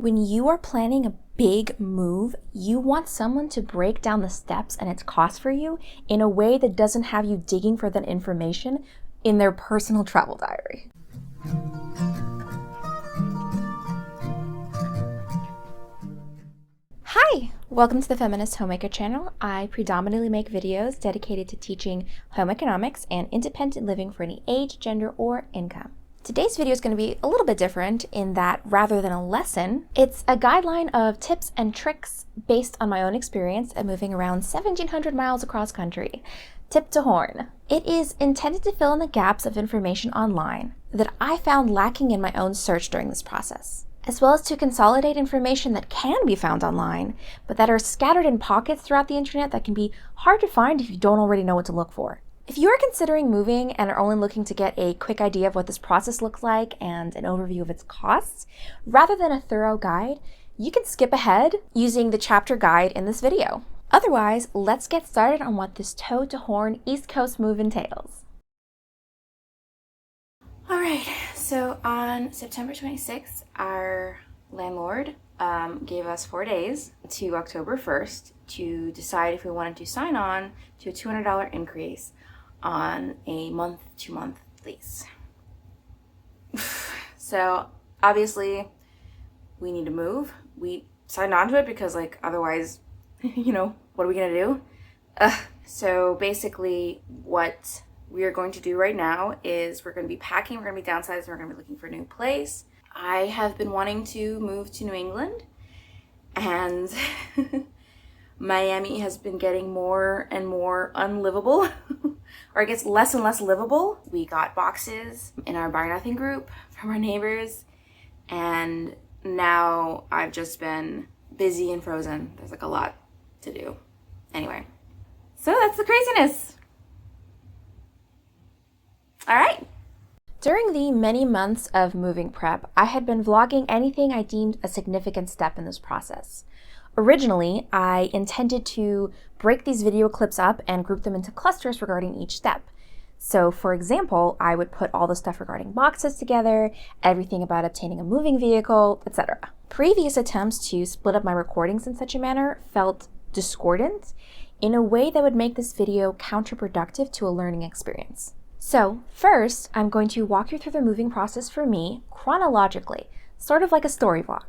When you are planning a big move, you want someone to break down the steps and its cost for you in a way that doesn't have you digging for that information in their personal travel diary. Hi! Welcome to the Feminist Homemaker channel. I predominantly make videos dedicated to teaching home economics and independent living for any age, gender, or income. Today's video is going to be a little bit different in that rather than a lesson, it's a guideline of tips and tricks based on my own experience of moving around 1,700 miles across country, tip to horn. It is intended to fill in the gaps of information online that I found lacking in my own search during this process, as well as to consolidate information that can be found online, but that are scattered in pockets throughout the internet that can be hard to find if you don't already know what to look for. If you are considering moving and are only looking to get a quick idea of what this process looks like and an overview of its costs, rather than a thorough guide, you can skip ahead using the chapter guide in this video. Otherwise, let's get started on what this toe-to-horn East Coast move entails. Alright, so on September 26th, our landlord gave us 4 days to October 1st to decide if we wanted to sign on to a $200 increase on a month-to-month lease. So obviously we need to move. We signed on to it because otherwise, what are we gonna do? So basically what we are going to do right now is we're gonna be packing, we're gonna be downsizing, we're gonna be looking for a new place. I have been wanting to move to New England, and Miami has been getting more and more unlivable, or I guess less and less livable. We got boxes in our Buy Nothing group from our neighbors, and now I've just been busy and frozen. There's a lot to do. Anyway, so that's the craziness. All right. During the many months of moving prep, I had been vlogging anything I deemed a significant step in this process. Originally, I intended to break these video clips up and group them into clusters regarding each step. So for example, I would put all the stuff regarding boxes together, everything about obtaining a moving vehicle, etc. Previous attempts to split up my recordings in such a manner felt discordant in a way that would make this video counterproductive to a learning experience. So first, I'm going to walk you through the moving process for me chronologically, sort of like a story vlog.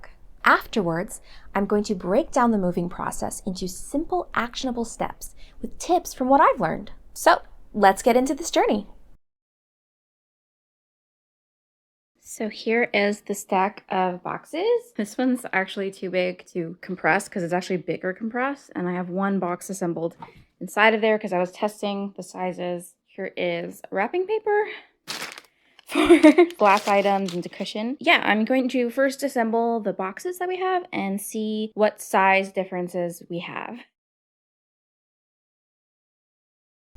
Afterwards, I'm going to break down the moving process into simple, actionable steps with tips from what I've learned. So let's get into this journey. So here is the stack of boxes. This one's actually too big to compress because it's actually bigger compressed, and I have one box assembled inside of there because I was testing the sizes. Here is wrapping paper for glass items and to cushion. Yeah, I'm going to first assemble the boxes that we have and see what size differences we have.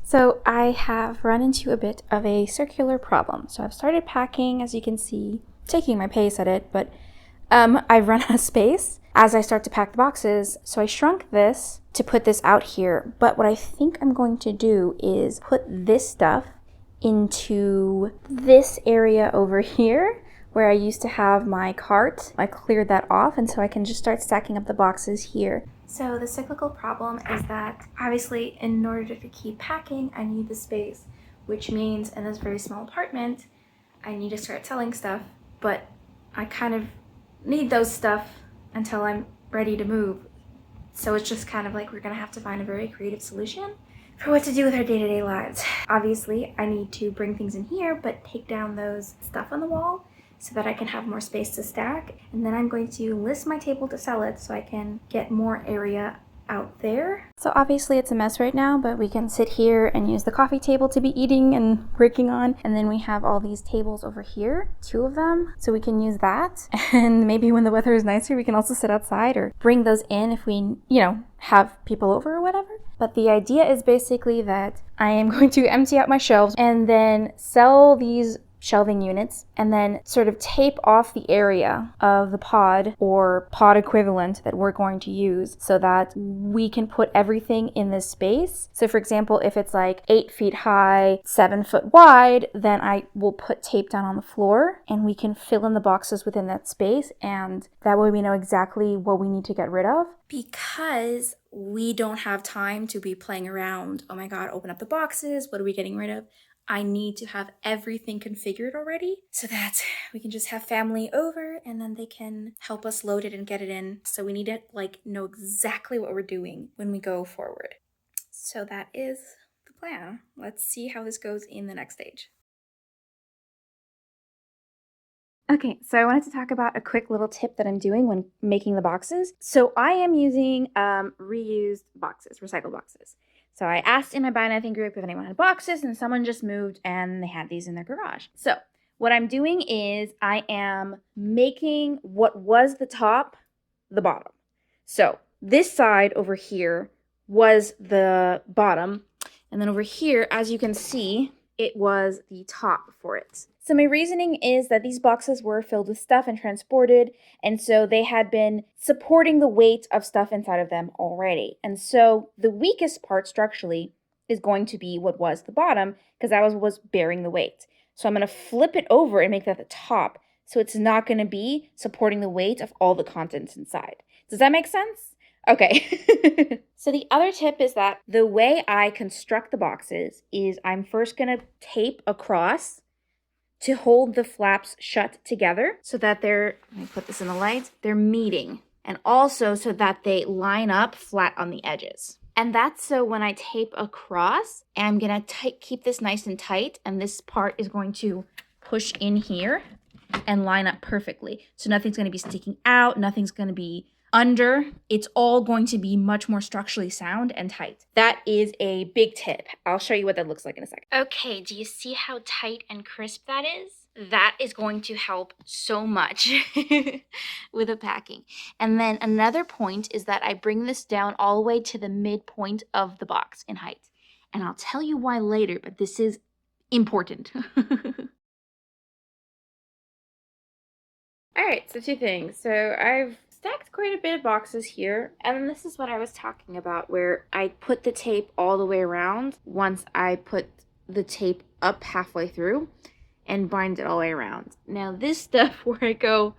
So I have run into a bit of a circular problem. So I've started packing, as you can see, taking my pace at it, but I've run out of space as I start to pack the boxes. So I shrunk this to put this out here. But what I think I'm going to do is put this stuff into this area over here where I used to have my cart. I cleared that off, and so I can just start stacking up the boxes here. So the cyclical problem is that obviously in order to keep packing, I need the space, which means in this very small apartment, I need to start selling stuff, but I kind of need those stuff until I'm ready to move. So it's just kind of like we're gonna have to find a very creative solution for what to do with our day-to-day lives. Obviously, I need to bring things in here, but take down those stuff on the wall so that I can have more space to stack. And then I'm going to list my table to sell it so I can get more area out there. So obviously it's a mess right now, but we can sit here and use the coffee table to be eating and working on. And then we have all these tables over here, 2 of them, so we can use that. And maybe when the weather is nicer, we can also sit outside or bring those in if we, have people over or whatever. But the idea is basically that I am going to empty out my shelves and then sell these shelving units, and then sort of tape off the area of the pod or pod equivalent that we're going to use so that we can put everything in this space. So for example, if it's like 8 feet high, 7 foot wide, then I will put tape down on the floor and we can fill in the boxes within that space, and that way we know exactly what we need to get rid of. Because we don't have time to be playing around, oh my god, open up the boxes, what are we getting rid of? I need to have everything configured already so that we can just have family over and then they can help us load it and get it in. So we need to know exactly what we're doing when we go forward. So that is the plan. Let's see how this goes in the next stage. Okay, so I wanted to talk about a quick little tip that I'm doing when making the boxes. So I am using reused boxes, recycled boxes. So I asked in my Buy Nothing group if anyone had boxes, and someone just moved and they had these in their garage. So what I'm doing is I am making what was the top the bottom. So this side over here was the bottom, and then over here, as you can see, it was the top for it. So my reasoning is that these boxes were filled with stuff and transported, and so they had been supporting the weight of stuff inside of them already. And so the weakest part structurally is going to be what was the bottom, because that was bearing the weight. So I'm going to flip it over and make that the top, so it's not going to be supporting the weight of all the contents inside. Does that make sense? Okay. So the other tip is that the way I construct the boxes is I'm first going to tape across to hold the flaps shut together so that they're, let me put this in the light, they're meeting, and also so that they line up flat on the edges. And that's so when I tape across, I'm gonna keep this nice and tight, and this part is going to push in here and line up perfectly. So nothing's gonna be sticking out, nothing's gonna be under. It's all going to be much more structurally sound and tight. That is a big tip. I'll show you what that looks like in a second. Okay, do you see how tight and crisp that is? That is going to help so much with the packing. And then another point is that I bring this down all the way to the midpoint of the box in height. And I'll tell you why later, but this is important. All right, so 2 things. So I've stacked quite a bit of boxes here, and this is what I was talking about, where I put the tape all the way around once I put the tape up halfway through and bind it all the way around. Now this stuff where I go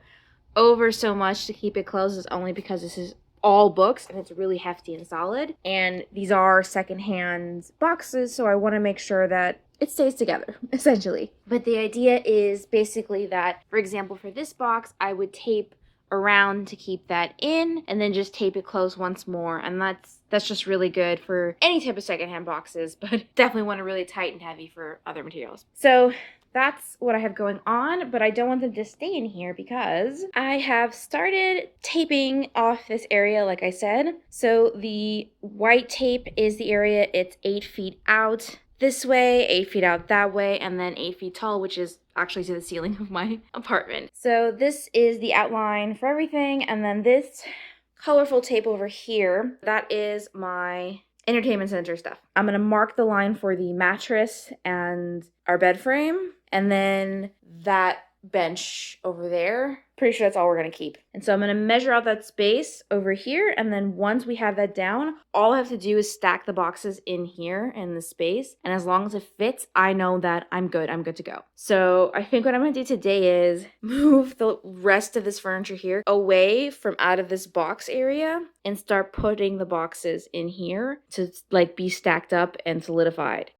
over so much to keep it closed is only because this is all books and it's really hefty and solid, and these are secondhand boxes, so I want to make sure that it stays together, essentially. But the idea is basically that, for example, for this box, I would tape around to keep that in and then just tape it closed once more, and that's just really good for any type of secondhand boxes, but definitely want to really tight and heavy for other materials. So that's what I have going on, but I don't want them to stay in here because I have started taping off this area, like I said. So the white tape is the area, it's 8 feet out this way, 8 feet out that way, and then 8 feet tall, which is actually to the ceiling of my apartment. So this is the outline for everything, and then this colorful tape over here, that is my entertainment center stuff. I'm gonna mark the line for the mattress and our bed frame, and then that bench over there. Pretty sure that's all we're gonna keep. And so I'm gonna measure out that space over here, and then once we have that down, all I have to do is stack the boxes in here in the space, and as long as it fits, I know that I'm good to go. So I think what I'm gonna do today is move the rest of this furniture here away from out of this box area and start putting the boxes in here to be stacked up and solidified.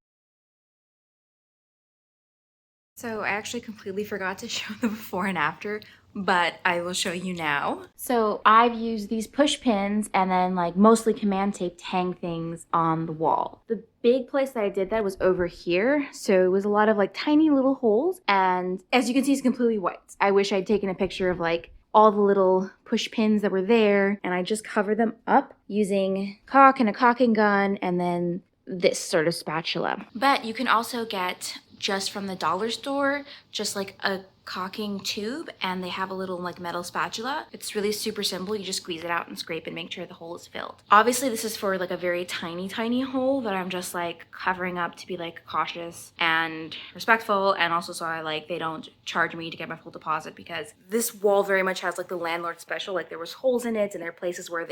So I actually completely forgot to show the before and after, but I will show you now. So I've used these push pins and then mostly command tape to hang things on the wall. The big place that I did that was over here. So it was a lot of tiny little holes, and as you can see, it's completely white. I wish I'd taken a picture of all the little push pins that were there, and I just covered them up using caulk and a caulking gun and then this sort of spatula. But you can also get just from the dollar store, just a caulking tube, and they have a little like metal spatula. It's really super simple. You just squeeze it out and scrape and make sure the hole is filled. Obviously this is for like a very tiny hole that I'm just like covering up to be like cautious and respectful, and also so they don't charge me to get my full deposit, because this wall very much has like the landlord special, like there was holes in it and there are places where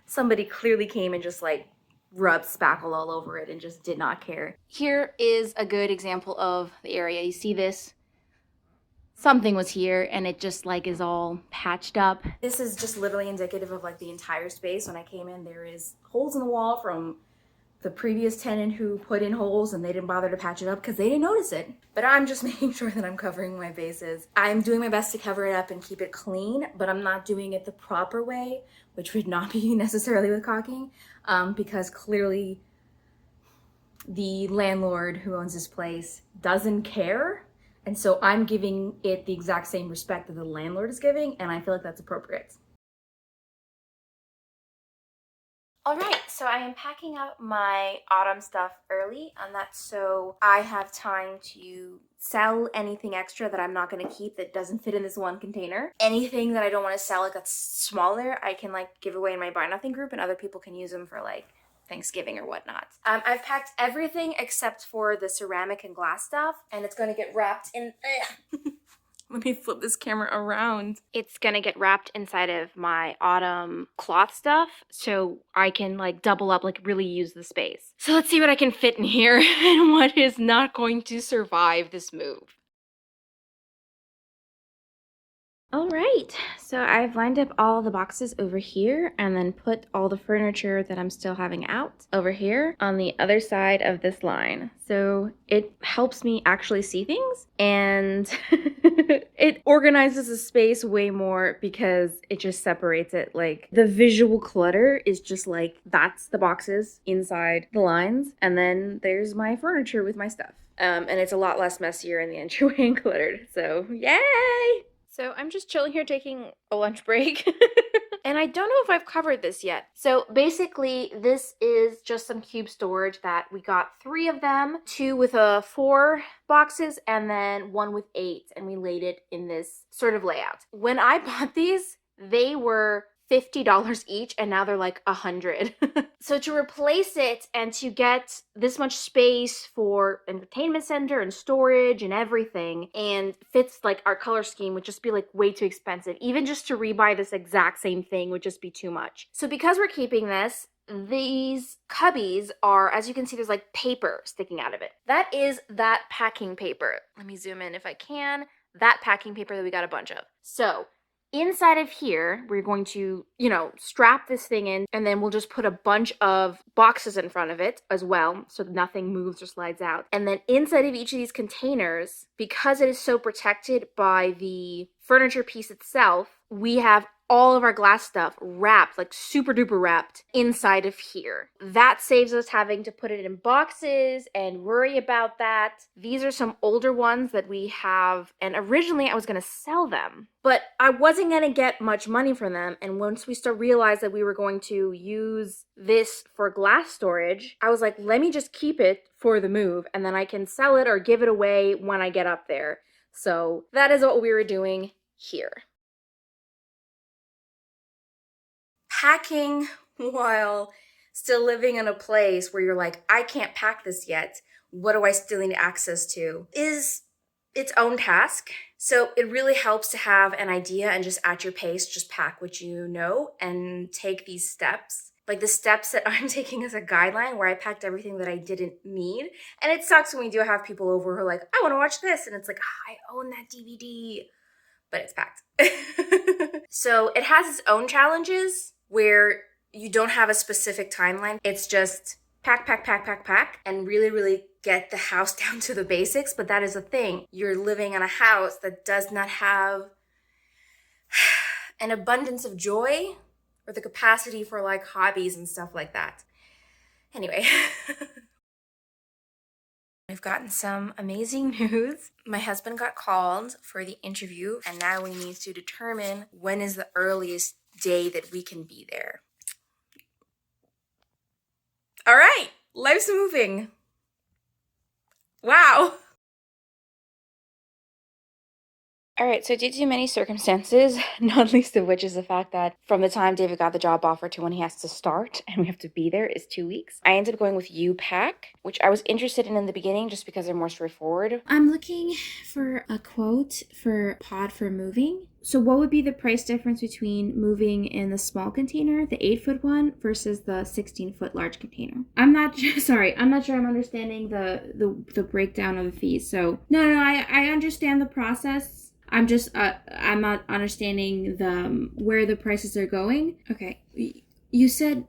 somebody clearly came and just like rubbed spackle all over it and just did not care. Here is a good example of the area. You see this? Something was here and it just like is all patched up. This is just literally indicative of like the entire space. When I came in, there is holes in the wall from the previous tenant who put in holes, and they didn't bother to patch it up because they didn't notice it. But I'm just making sure that I'm covering my bases. I'm doing my best to cover it up and keep it clean, but I'm not doing it the proper way, which would not be necessarily with caulking, because clearly the landlord who owns this place doesn't care. And so I'm giving it the exact same respect that the landlord is giving, and I feel like that's appropriate. All right, so I am packing up my autumn stuff early, and that's so I have time to sell anything extra that I'm not going to keep that doesn't fit in this one container. Anything that I don't want to sell, like that's smaller, I can like give away in my Buy Nothing group, and other people can use them for like Thanksgiving or whatnot. I've packed everything except for the ceramic and glass stuff, and it's going to get wrapped in... Let me flip this camera around. It's gonna get wrapped inside of my autumn cloth stuff, so I can like double up, like really use the space. So let's see what I can fit in here and what is not going to survive this move. All right, so I've lined up all the boxes over here and then put all the furniture that I'm still having out over here on the other side of this line. So it helps me actually see things, and it organizes the space way more because it just separates it. Like the visual clutter is just like, that's the boxes inside the lines, and then there's my furniture with my stuff. And it's a lot less messier in the entryway and cluttered, so yay! So I'm just chilling here taking a lunch break. And I don't know if I've covered this yet. So basically this is just some cube storage that we got 3 of them, 2 with 4 boxes and then 1 with 8. And we laid it in this sort of layout. When I bought these, they were $50 each, and now they're like $100. So to replace it and to get this much space for entertainment center and storage and everything, and fits like our color scheme, would just be like way too expensive. Even just to rebuy this exact same thing would just be too much. So because we're keeping this, these cubbies are, as you can see, there's like paper sticking out of it. That is that packing paper. Let me zoom in if I can. That packing paper that we got a bunch of. So inside of here, we're going to, strap this thing in, and then we'll just put a bunch of boxes in front of it as well, so nothing moves or slides out. And then inside of each of these containers, because it is so protected by the furniture piece itself, we have all of our glass stuff wrapped, like super duper wrapped inside of here. That saves us having to put it in boxes and worry about that. These are some older ones that we have, and originally I was gonna sell them, but I wasn't gonna get much money from them. And once we realized that we were going to use this for glass storage, I was like, let me just keep it for the move, and then I can sell it or give it away when I get up there. So that is what we were doing here. Packing while still living in a place where you're like, I can't pack this yet, what do I still need access to, is its own task. So it really helps to have an idea and just at your pace, just pack what you know and take these steps. Like the steps that I'm taking as a guideline, where I packed everything that I didn't need. And it sucks when we do have people over who are like, I want to watch this. And it's like, I own that DVD, but it's packed. So it has its own challenges where you don't have a specific timeline. It's just pack, pack, pack, pack, pack, and really, really get the house down to the basics. But that is the thing. You're living in a house that does not have an abundance of joy or the capacity for like hobbies and stuff like that. Anyway. I've gotten some amazing news. My husband got called for the interview, and now we need to determine when is the earliest day that we can be there. All right, life's moving. Wow. All right, so due to many circumstances, not least of which is the fact that from the time David got the job offer to when he has to start and we have to be there is 2 weeks, I ended up going with U-Pack, which I was interested in the beginning just because they're more straightforward. I'm looking for a quote for pod for moving. So what would be the price difference between moving in the small container, the 8-foot one, versus the 16-foot large container? I'm not sure I'm understanding the breakdown of the fees. So no, I understand the process. I'm not understanding where the prices are going. Okay, you said,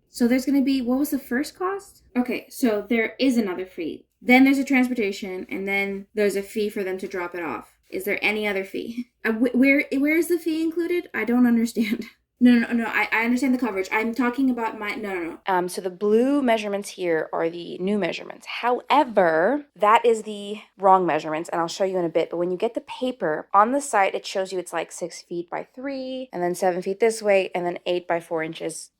so there's going to be, what was the first cost? Okay, so there is another fee. Then there's a transportation, and then there's a fee for them to drop it off. Is there any other fee? Where is the fee included? I don't understand. No. I understand the coverage. I'm talking about no. So the blue measurements here are the new measurements. However, that is the wrong measurements, and I'll show you in a bit. But when you get the paper, on the site, it shows you it's like 6 feet by 3, and then 7 feet this way, and then 8 by 4 inches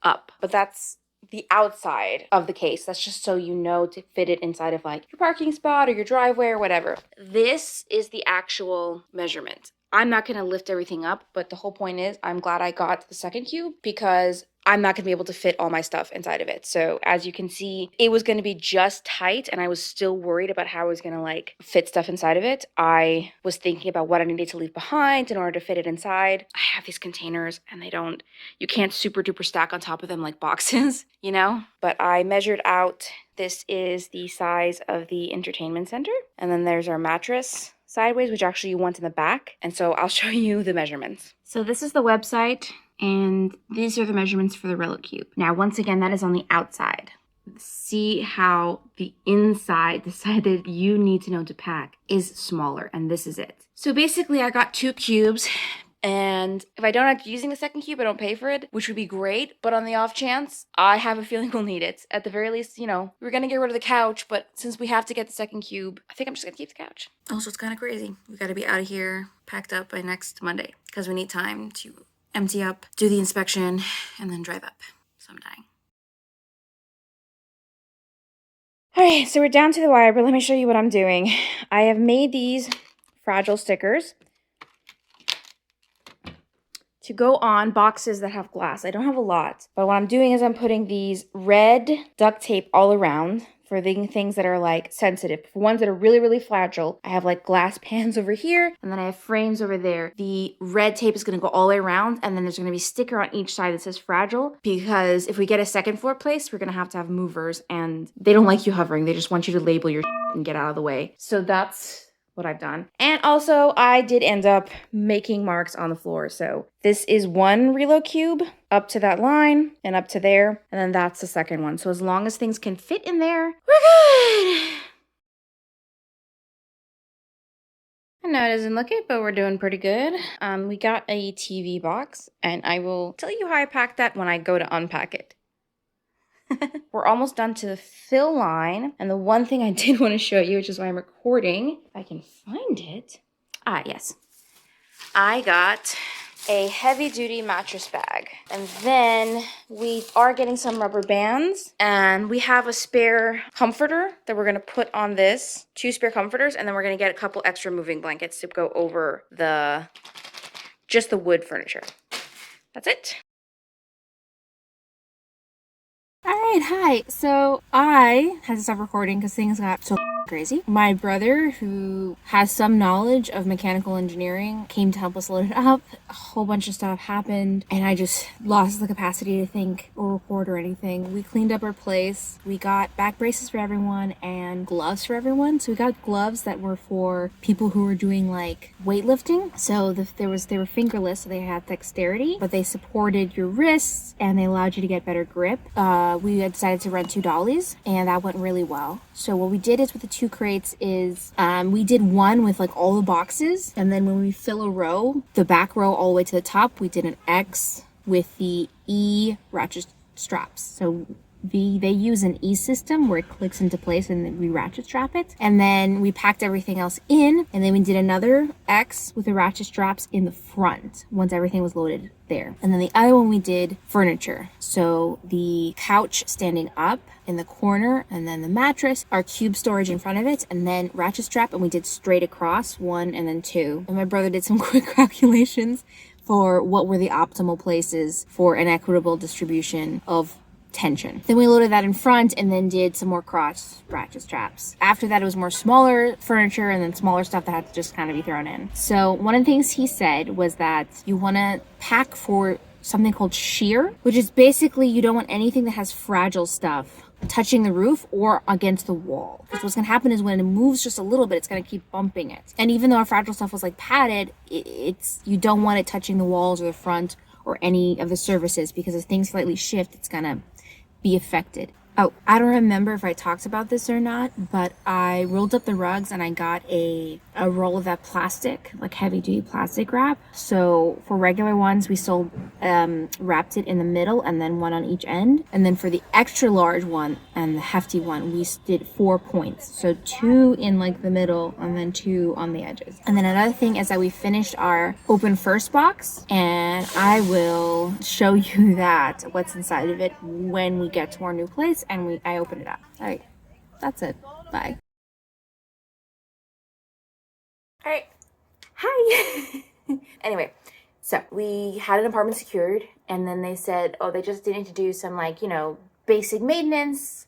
up. But that's the outside of the case. That's just so you know to fit it inside of like your parking spot or your driveway or whatever. This is the actual measurement. I'm not going to lift everything up, but the whole point is I'm glad I got the second cube because I'm not going to be able to fit all my stuff inside of it. So as you can see, it was going to be just tight and I was still worried about how I was going to like fit stuff inside of it. I was thinking about what I needed to leave behind in order to fit it inside. I have these containers and you can't super duper stack on top of them like boxes, you know? But I measured out, this is the size of the entertainment center. And then there's our mattress sideways, which actually you want in the back. And so I'll show you the measurements. So this is the website, and these are the measurements for the Relo Cube. Now, once again, that is on the outside. See how the inside, the side that you need to know to pack, is smaller, and this is it. So basically, I got 2 cubes, and if I don't end up using the second cube, I don't pay for it, which would be great. But on the off chance, I have a feeling we'll need it. At the very least, you know, we're going to get rid of the couch, but since we have to get the second cube, I think I'm just going to keep the couch. Also, it's kind of crazy. We got to be out of here, packed up by next Monday, because we need time to empty up, do the inspection, and then drive up. So I'm dying. All right, so we're down to the wire, but let me show you what I'm doing. I have made these fragile stickers to go on boxes that have glass. I don't have a lot, but what I'm doing is I'm putting these red duct tape all around for the things that are like sensitive. For ones that are really, really fragile, I have like glass pans over here, and then I have frames over there. The red tape is gonna go all the way around, and then there's gonna be a sticker on each side that says fragile, because if we get a second floor place, we're gonna have to have movers, and they don't like you hovering. They just want you to label your and get out of the way. So that's what I've done. And also, I did end up making marks on the floor. So this is one Relo Cube up to that line and up to there. And then that's the second one. So as long as things can fit in there, we're good. I know it doesn't look it, but we're doing pretty good. We got a TV box, and I will tell you how I packed that when I go to unpack it. We're almost done to the fill line, and the one thing I did want to show you, which is why I'm recording, if I can find it. Yes. I got a heavy-duty mattress bag, and then we are getting some rubber bands, and we have a spare comforter that we're going to put on this, 2 spare comforters, and then we're going to get a couple extra moving blankets to go over just the wood furniture. That's it. All right, hi. So I had to stop recording because things got so crazy. My brother, who has some knowledge of mechanical engineering, came to help us load it up. A whole bunch of stuff happened, and I just lost the capacity to think or record or anything. We cleaned up our place. We got back braces for everyone and gloves for everyone. So we got gloves that were for people who were doing like weightlifting. So they were fingerless, so they had dexterity, but they supported your wrists and they allowed you to get better grip. We had decided to rent 2 dollies, and that went really well. So what we did is with the 2 crates is we did one with like all the boxes, and then when we fill a row, the back row all the way to the top, we did an X with the E ratchet straps. So they use an E-system where it clicks into place and then we ratchet strap it. And then we packed everything else in, and then we did another X with the ratchet straps in the front once everything was loaded there. And then the other one we did furniture. So the couch standing up in the corner, and then the mattress, our cube storage in front of it, and then ratchet strap, and we did straight across, 1 and then 2. And my brother did some quick calculations for what were the optimal places for an equitable distribution of tension. Then we loaded that in front and then did some more cross ratchet straps. After that, it was more smaller furniture and then smaller stuff that had to just kind of be thrown in. So one of the things he said was that you want to pack for something called shear, which is basically you don't want anything that has fragile stuff touching the roof or against the wall. Because what's going to happen is when it moves just a little bit, it's going to keep bumping it. And even though our fragile stuff was like padded, it's you don't want it touching the walls or the front or any of the surfaces, because if things slightly shift, it's going to be affected. Oh, I don't remember if I talked about this or not, but I rolled up the rugs and I got a roll of that plastic, like heavy duty plastic wrap. So for regular ones, we sold, wrapped it in the middle and then one on each end. And then for the extra large one and the hefty one, we did 4 points. So 2 in like the middle and then 2 on the edges. And then another thing is that we finished our open first box, and I will show you that, what's inside of it, when we get to our new place and I open it up. All right, that's it. Bye. All right. Hi. Anyway, so we had an apartment secured, and then they said, oh, they just needed to do some, like, you know, basic maintenance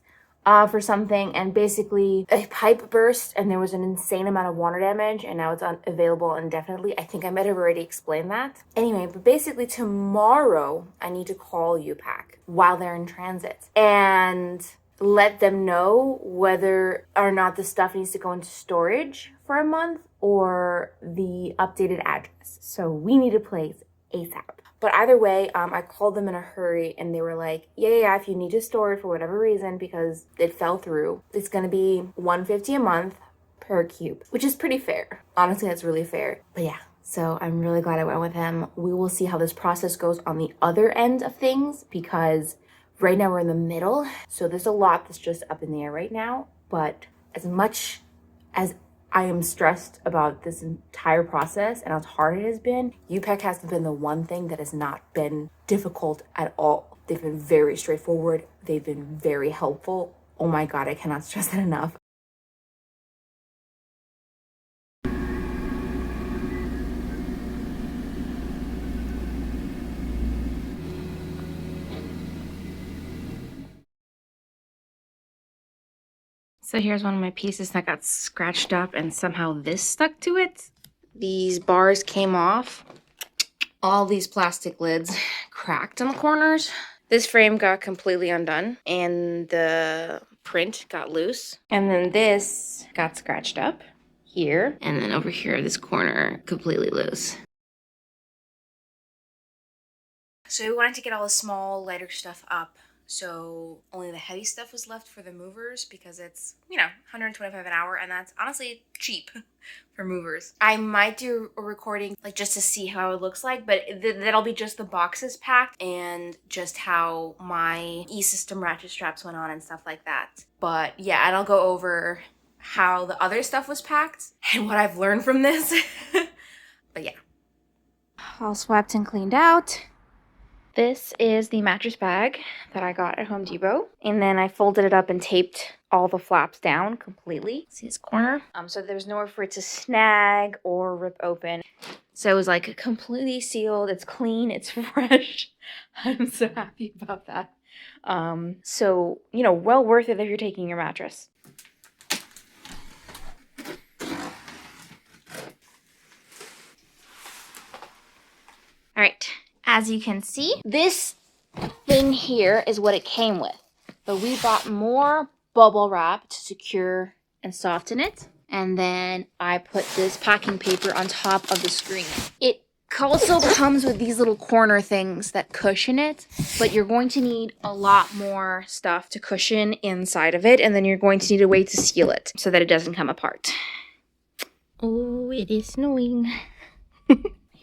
for something, and basically a pipe burst and there was an insane amount of water damage, and now it's unavailable indefinitely. I think I might have already explained that. Anyway, but basically tomorrow I need to call UPAC while they're in transit and let them know whether or not the stuff needs to go into storage for a month or the updated address. So we need a place ASAP. But either way, I called them in a hurry and they were like, yeah, if you need to store it for whatever reason because it fell through, it's going to be $150 a month per cube, which is pretty fair. Honestly, that's really fair. But yeah, so I'm really glad I went with him. We will see how this process goes on the other end of things, because right now we're in the middle. So there's a lot that's just up in the air right now. But as much as I am stressed about this entire process and how hard it has been, UPEC hasn't been the one thing that has not been difficult at all. They've been very straightforward. They've been very helpful. Oh my God, I cannot stress that enough. So here's one of my pieces that got scratched up and somehow this stuck to it. These bars came off. All these plastic lids cracked in the corners. This frame got completely undone and the print got loose. And then this got scratched up here. And then over here, this corner completely loose. So we wanted to get all the small, lighter stuff up. So only the heavy stuff was left for the movers, because it's, you know, $125 an hour, and that's honestly cheap for movers. I might do a recording like just to see how it looks like, but that'll be just the boxes packed and just how my E-system ratchet straps went on and stuff like that. But yeah, and I'll go over how the other stuff was packed and what I've learned from this. But yeah. All swept and cleaned out. This is the mattress bag that I got at Home Depot. And then I folded it up and taped all the flaps down completely. See this corner? So there's nowhere for it to snag or rip open. So it was like completely sealed. It's clean. It's fresh. I'm so happy about that. So, you know, well worth it if you're taking your mattress. All right. As you can see, this thing here is what it came with. But we bought more bubble wrap to secure and soften it. And then I put this packing paper on top of the screen. It also comes with these little corner things that cushion it. But you're going to need a lot more stuff to cushion inside of it. And then you're going to need a way to seal it so that it doesn't come apart. Oh, it is snowing.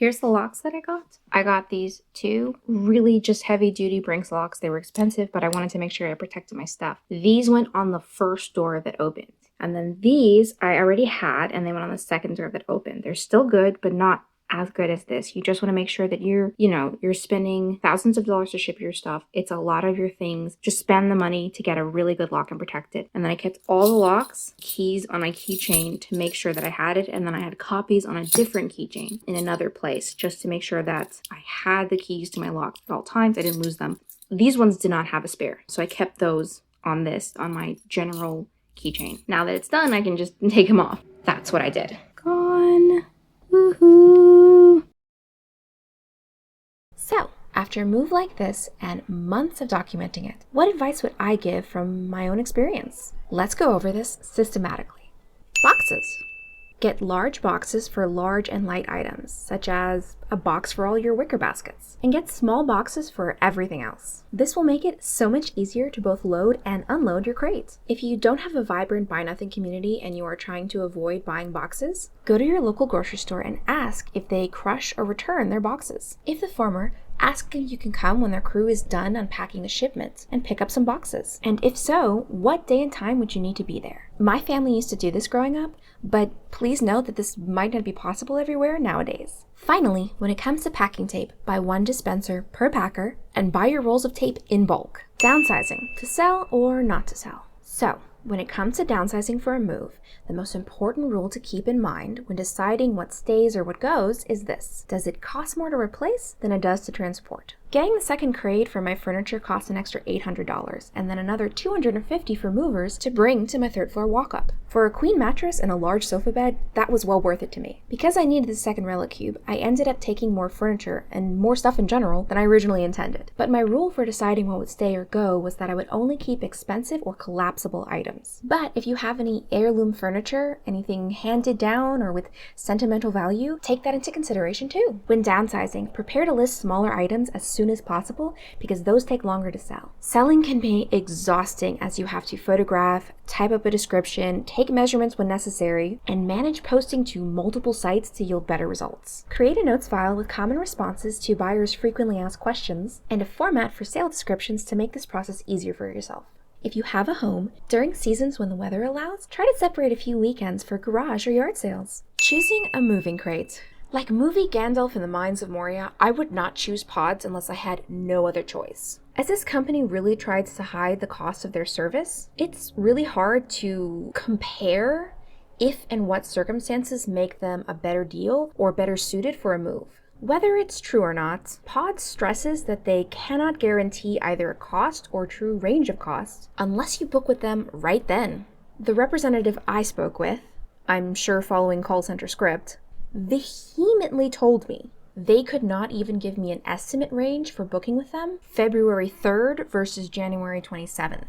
Here's the locks that I got. I got these two really just heavy duty Brinks locks. They were expensive, but I wanted to make sure I protected my stuff. These went on the first door that opened. And then these I already had, and they went on the second door that opened. They're still good, but not as good as this. You just want to make sure that you're spending thousands of dollars to ship your stuff. It's a lot of your things. Just spend the money to get a really good lock and protect it. And then I kept all the locks, keys on my keychain to make sure that I had it. And then I had copies on a different keychain in another place just to make sure that I had the keys to my lock at all times. I didn't lose them. These ones did not have a spare. So I kept those on my general keychain. Now that it's done, I can just take them off. That's what I did. Gone. Woohoo! So, after a move like this and months of documenting it, what advice would I give from my own experience? Let's go over this systematically. Boxes. Get large boxes for large and light items, such as a box for all your wicker baskets, and get small boxes for everything else. This will make it so much easier to both load and unload your crates. If you don't have a vibrant Buy Nothing community and you are trying to avoid buying boxes, go to your local grocery store and ask if they crush or return their boxes. If the former, ask if you can come when their crew is done unpacking the shipment and pick up some boxes. And if so, what day and time would you need to be there? My family used to do this growing up, but please note that this might not be possible everywhere nowadays. Finally, when it comes to packing tape, buy one dispenser per packer and buy your rolls of tape in bulk. Downsizing, to sell or not to sell. So, when it comes to downsizing for a move, the most important rule to keep in mind when deciding what stays or what goes is this. Does it cost more to replace than it does to transport? Getting the second crate for my furniture cost an extra $800 and then another $250 for movers to bring to my third floor walk-up. For a queen mattress and a large sofa bed, that was well worth it to me. Because I needed the second relic cube, I ended up taking more furniture and more stuff in general than I originally intended. But my rule for deciding what would stay or go was that I would only keep expensive or collapsible items. But if you have any heirloom furniture, anything handed down or with sentimental value, take that into consideration too. When downsizing, prepare to list smaller items as soon as possible because those take longer to sell. Selling can be exhausting as you have to photograph, type up a description, take measurements when necessary, and manage posting to multiple sites to yield better results. Create a notes file with common responses to buyers' frequently asked questions and a format for sale descriptions to make this process easier for yourself. If you have a home, during seasons when the weather allows, try to separate a few weekends for garage or yard sales. Choosing a moving crate. Like movie Gandalf in the Mines of Moria, I would not choose pods unless I had no other choice. As this company really tries to hide the cost of their service, it's really hard to compare if and what circumstances make them a better deal or better suited for a move. Whether it's true or not, Pod stresses that they cannot guarantee either a cost or true range of costs unless you book with them right then. The representative I spoke with, I'm sure following call center script, vehemently told me they could not even give me an estimate range for booking with them February 3rd versus January 27th,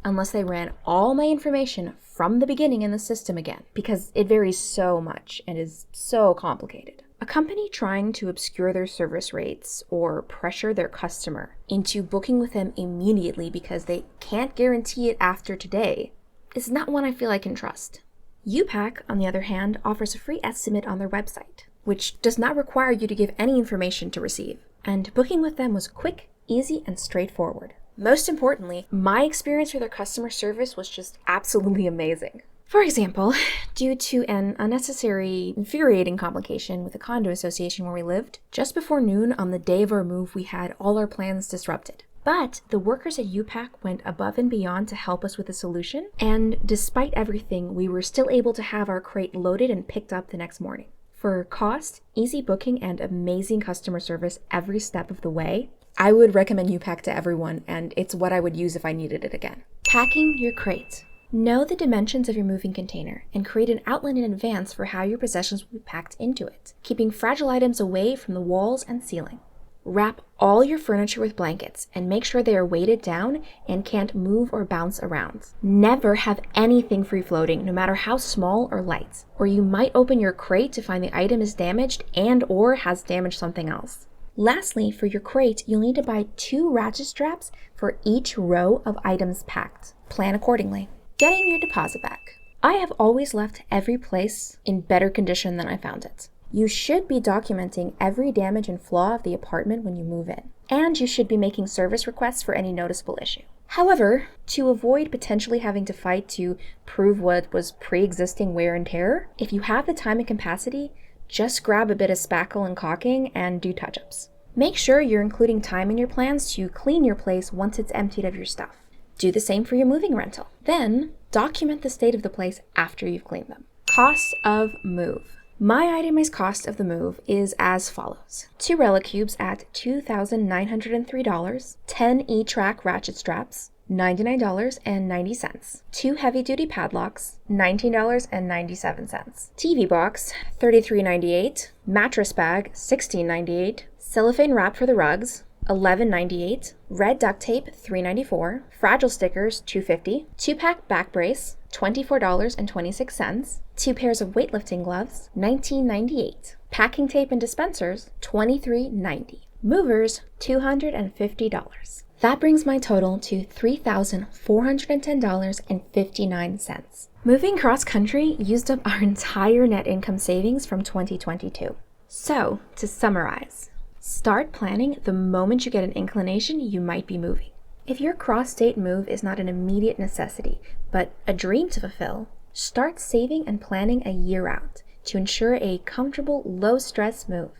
unless they ran all my information from the beginning in the system again, because it varies so much and is so complicated. A company trying to obscure their service rates or pressure their customer into booking with them immediately because they can't guarantee it after today is not one I feel I can trust. UPack, on the other hand, offers a free estimate on their website, which does not require you to give any information to receive. And booking with them was quick, easy, and straightforward. Most importantly, my experience with their customer service was just absolutely amazing. For example, due to an unnecessary, infuriating complication with a condo association where we lived, just before noon on the day of our move, we had all our plans disrupted. But the workers at UPack went above and beyond to help us with a solution, and despite everything, we were still able to have our crate loaded and picked up the next morning. For cost, easy booking, and amazing customer service every step of the way, I would recommend UPack to everyone, and it's what I would use if I needed it again. Packing your crate. Know the dimensions of your moving container and create an outline in advance for how your possessions will be packed into it, keeping fragile items away from the walls and ceiling. Wrap all your furniture with blankets and make sure they are weighted down and can't move or bounce around. Never have anything free floating, no matter how small or light, or you might open your crate to find the item is damaged and or has damaged something else. Lastly, for your crate, you'll need to buy 2 ratchet straps for each row of items packed. Plan accordingly. Getting your deposit back. I have always left every place in better condition than I found it. You should be documenting every damage and flaw of the apartment when you move in, and you should be making service requests for any noticeable issue. However, to avoid potentially having to fight to prove what was pre-existing wear and tear, if you have the time and capacity, just grab a bit of spackle and caulking and do touch-ups. Make sure you're including time in your plans to clean your place once it's emptied of your stuff. Do the same for your moving rental. Then, document the state of the place after you've cleaned them. Cost of move. My itemized cost of the move is as follows. 2 relic cubes at $2,903, 10 E-track ratchet straps, $99.90, 2 heavy-duty padlocks, $19.97, TV box, $33.98, mattress bag, $16.98, cellophane wrap for the rugs, $11.98, red duct tape, $3.94, fragile stickers, $2.50, 2-pack back brace, $24.26, 2 pairs of weightlifting gloves, $19.98, packing tape and dispensers, $23.90, movers, $250. That brings my total to $3,410.59. Moving cross-country used up our entire net income savings from 2022. So, to summarize, start planning the moment you get an inclination you might be moving. If your cross-state move is not an immediate necessity, but a dream to fulfill, start saving and planning a year out to ensure a comfortable, low-stress move.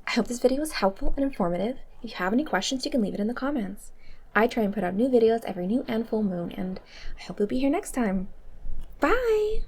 I hope this video was helpful and informative. If you have any questions, you can leave it in the comments. I try and put out new videos every new and full moon, and I hope you'll be here next time. Bye!